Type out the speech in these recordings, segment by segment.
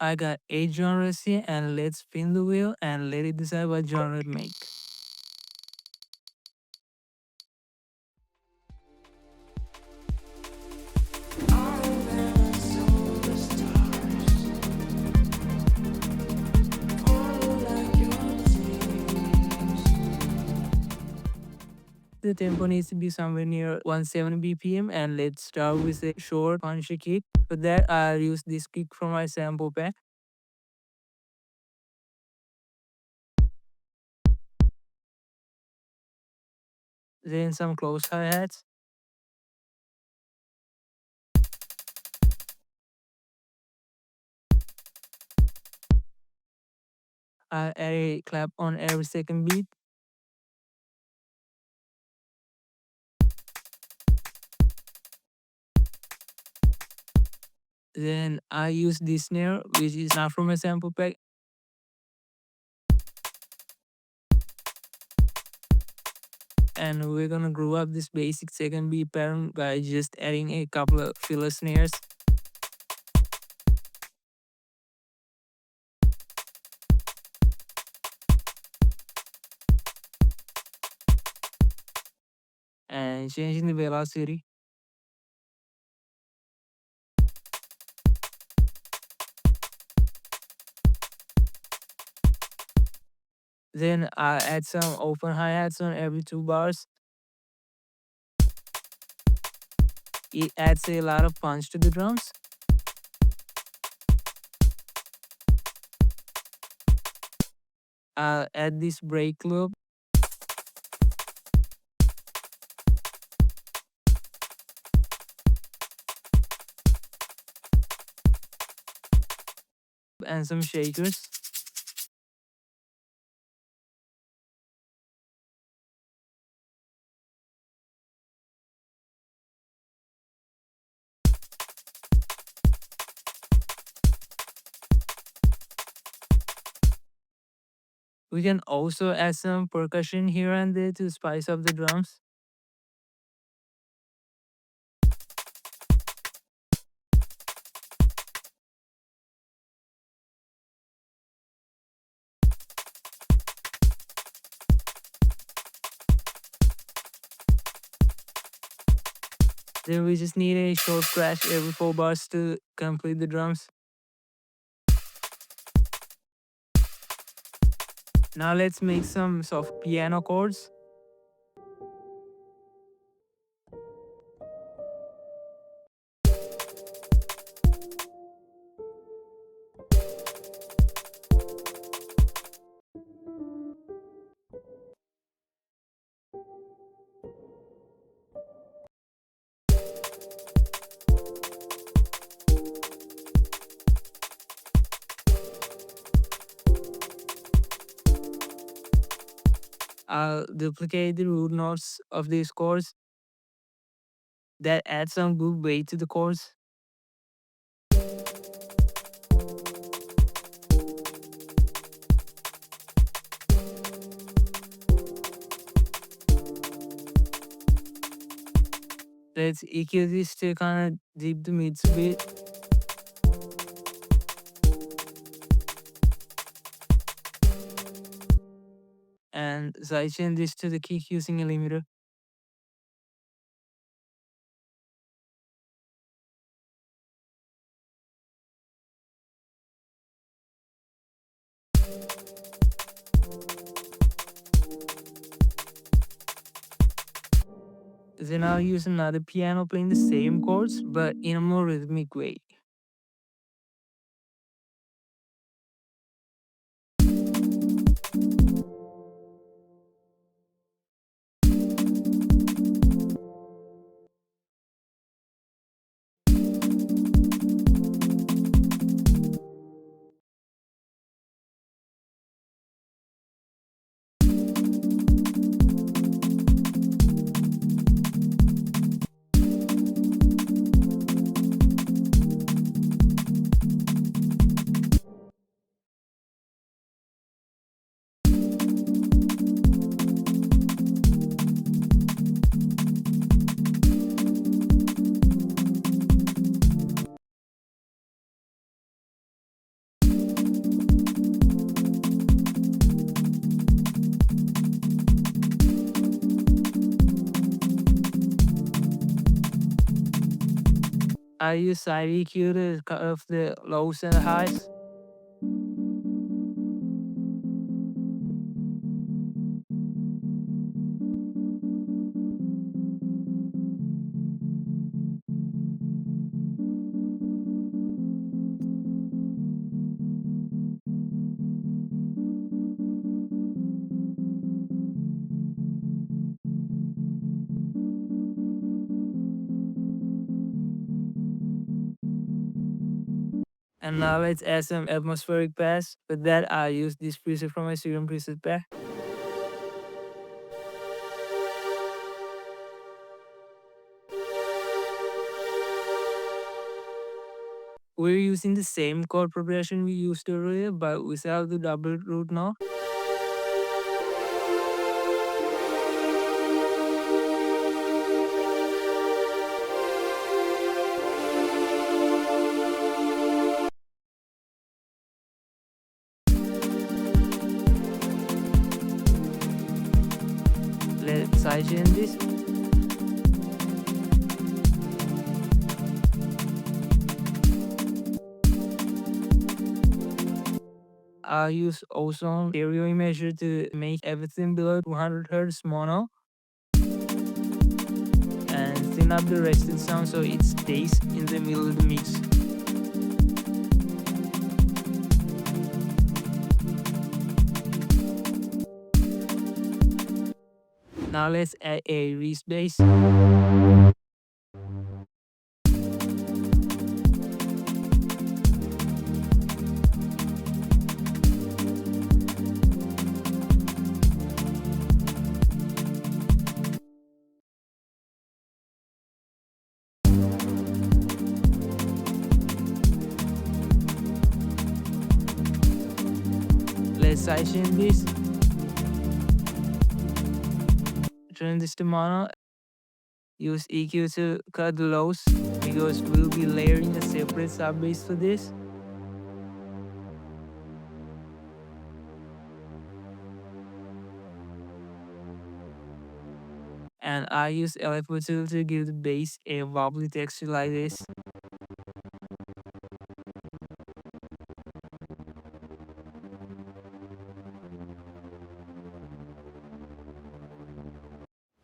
I got 8 genres here, and let's spin the wheel and let it decide what genre to make. The tempo needs to be somewhere near 170 BPM, and let's start with a short punchy kick. For that, I'll use this kick from my sample pack. Then some close hi-hats. I'll add a clap on every second beat. Then I use this snare, which is not from a sample pack. And we're gonna grow up this basic second beat pattern by just adding a couple of filler snares. And changing the velocity. Then I add some open hi-hats on every 2 bars. It adds a lot of punch to the drums. I'll add this break loop. And some shakers. We can also add some percussion here and there to spice up the drums. Then we just need a short crash every 4 bars to complete the drums. Now let's make some soft piano chords. I'll duplicate the root notes of these chords. That adds some good weight to the chords. Let's EQ this to kind of deep the mids a bit. And sidechain this to the kick using a limiter. Then I'll use another piano playing the same chords, but in a more rhythmic way. I use side EQ to cut off the lows and the highs. And now let's add some atmospheric bass. For that, I use this preset from my Serum preset pack. We're using the same chord progression we used earlier, but without the double root now. Let's sidechain this. I use ozone stereo imager to make everything below 200 Hz mono and thin up the rested sound so it stays in the middle of the mix. Now let's add a reese bass. Let's sidechain this. Turn this to mono. Use EQ to cut the lows because we'll be layering a separate sub bass for this. And I use FLP to give the bass a wobbly texture like this.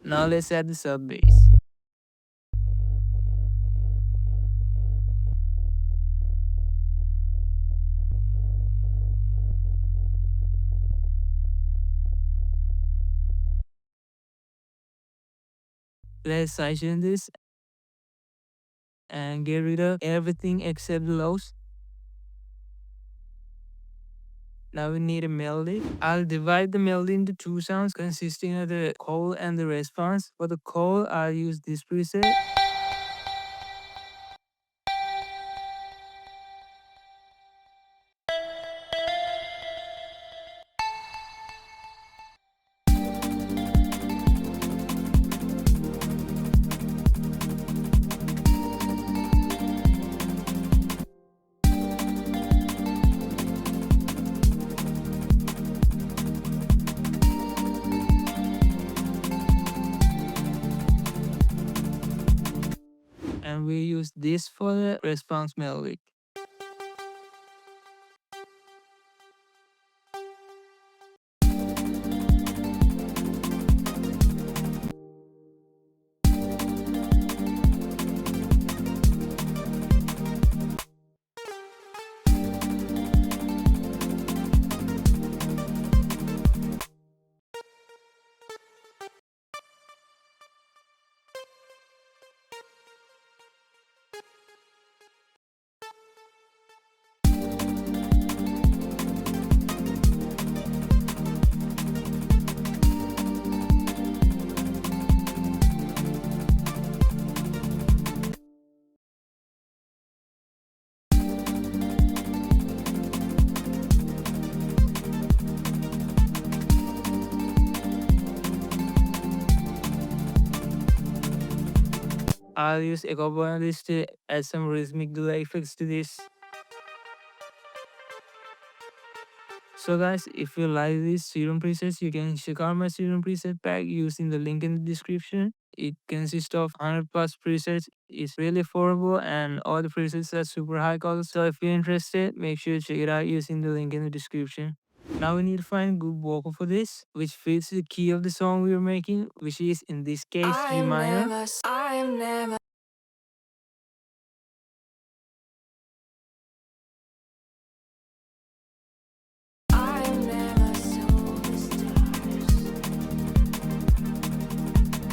Now let's add the sub bass. Let's sidechain this and get rid of everything except the lows. Now we need a melody. I'll divide the melody into two sounds consisting of the call and the response. For the call, I'll use this preset. And we use this for the response melody. I'll use a couple of this to add some rhythmic delay effects to this. So guys, if you like these Serum presets, you can check out my Serum preset pack using the link in the description. It consists of 100 plus presets. It's really affordable and all the presets are super high quality. So if you're interested, make sure to check it out using the link in the description. Now we need to find a good vocal for this, which fits the key of the song we are making, which is in this case G minor. I am never. I am never so the stars,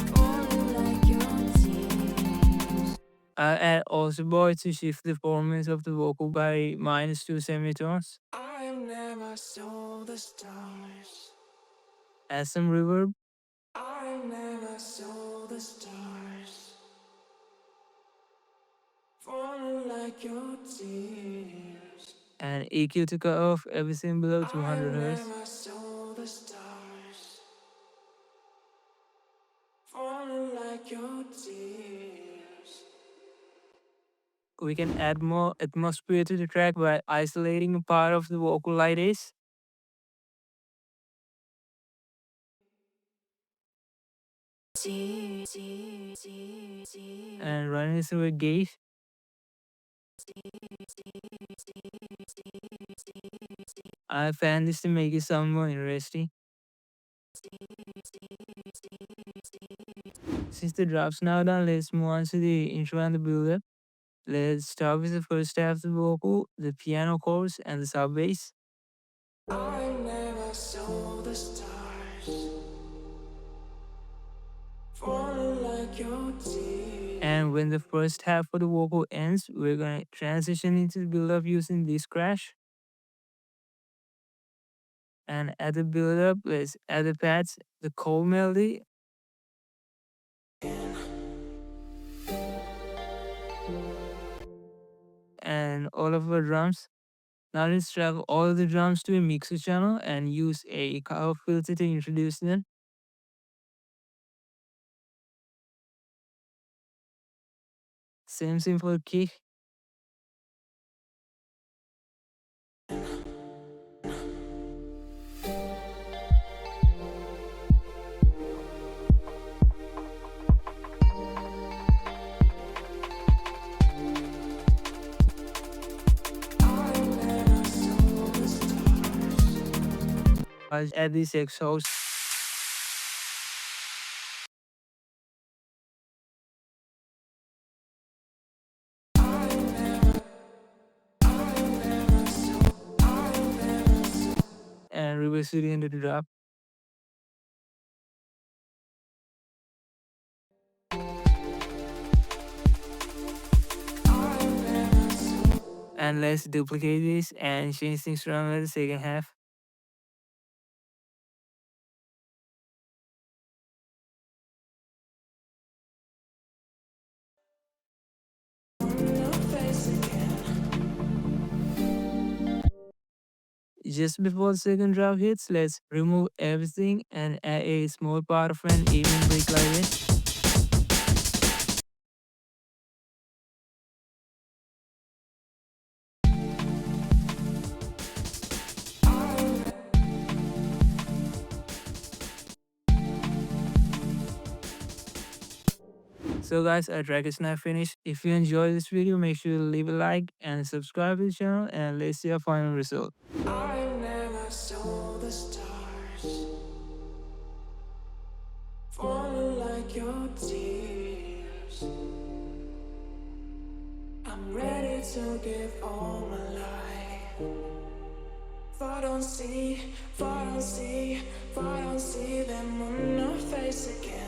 falling like your tears. I add also boy to shift the performance of the vocal by -2 semitones. I am never so the stars. Add some reverb I am never so the stars, falling like your tears. and EQ to cut off everything below I 200 am Hz. never so the stars, falling like your tears. We can add more atmosphere to the track by isolating a part of the vocal like this and run it through a gauge. I found this to make it sound more interesting. Since the drop's now done, let's move on to the intro and the build-up. Let's start with the first half of the vocal, the piano chords, and the sub bass. I never saw the stars, falling like your tears. And when the first half of the vocal ends, we're gonna transition into the build-up using this crash. And at the build-up, let's add the pads, the cold melody, and all of our drums. Now let's drag all of the drums to a mixer channel and use a cover filter to introduce them. Same simple kick. I never saw the stars. I'll add this exhaust. And reverse it into the drop. And let's duplicate this and change things around in the second half. Just before the second drop hits, let's remove everything and add a small part of an even break like this. So guys, our track is now finished. If you enjoyed this video, make sure to leave a like and subscribe to the channel, and let's see our final result. I never saw the stars, falling like your tears. I'm ready to give all my life. For don't see, for don't see, for don't see them on your face again.